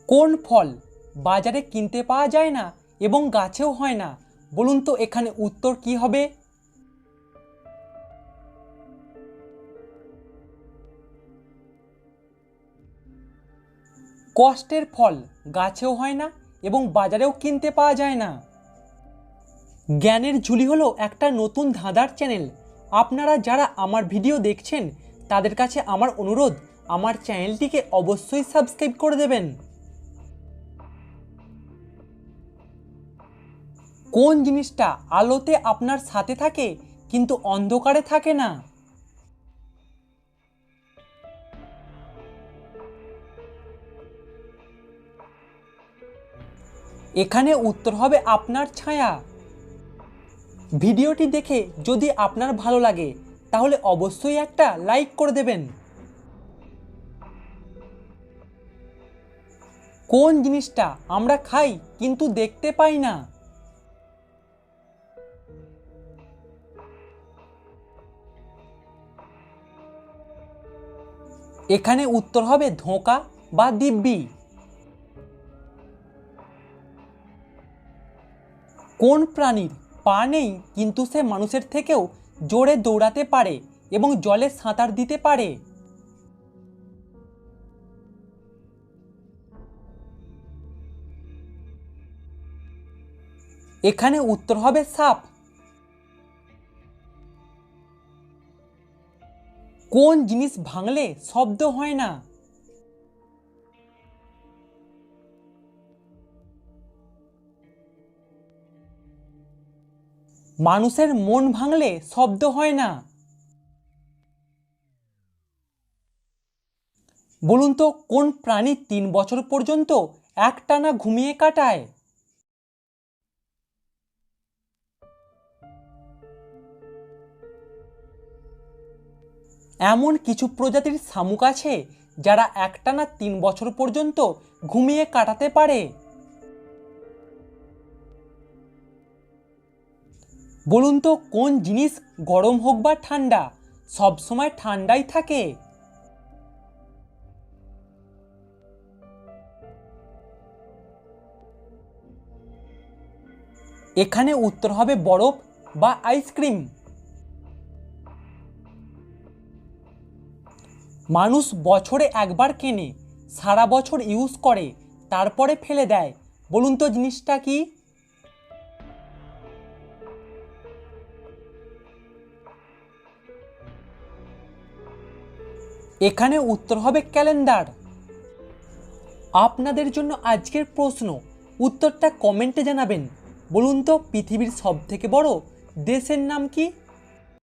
কোন ফল বাজারে কিনতে পাওয়া যায় না এবং গাছেও হয় না? বলুন তো এখানে উত্তর কি হবে? কষ্টের ফল গাছেও হয় না এবং বাজারেও কিনতে পাওয়া যায় না। জ্ঞানের ঝুলি হলো একটা নতুন ধাঁধার চ্যানেল। আপনারা যারা আমার ভিডিও দেখছেন তাদের কাছে আমার অনুরোধ, আমার চ্যানেলটিকে অবশ্যই সাবস্ক্রাইব করে দেবেন। কোন জিনিসটা আলোতে আপনার সাথে থাকে কিন্তু অন্ধকারে থাকে না? এখানে উত্তর হবে আপনার ছায়া। ভিডিওটি দেখে যদি আপনার ভালো লাগে তাহলে অবশ্যই একটা লাইক করে দেবেন। কোন জিনিসটা আমরা খাই কিন্তু দেখতে পাই না? এখানে উত্তর হবে ধোঁকা বা দিব্যি। কোন প্রাণীর পা নেই কিন্তু সে মানুষের থেকেও জোরে দৌড়াতে পারে এবং জলে সাঁতার দিতে পারে? এখানে উত্তর হবে সাপ। কোন জিনিস ভাঙলে শব্দ হয় না? মানুষের মন ভাঙলে শব্দ হয় না। বলুন তো কোন প্রাণী 3 বছর পর্যন্ত একটানা ঘুমিয়ে কাটায়? এমন কিছু প্রজাতির শামুক আছে যারা একটানা 3 বছর পর্যন্ত ঘুমিয়ে কাটাতে পারে। বলুন তো কোন জিনিস গরম হোক বা ঠান্ডা সব সময় ঠান্ডাই থাকে? এখানে উত্তর হবে বরফ বা আইসক্রিম। মানুষ বছরে একবার কেনে, সারা বছর ইউজ করে, তারপরে ফেলে দেয়। বলুন তো জিনিসটা কি? এখানে উত্তর হবে ক্যালেন্ডার। আপনাদের জন্য আজকের প্রশ্ন, উত্তরটা কমেন্টে জানাবেন। বলুন তো পৃথিবীর সবথেকে বড় দেশের নাম কি?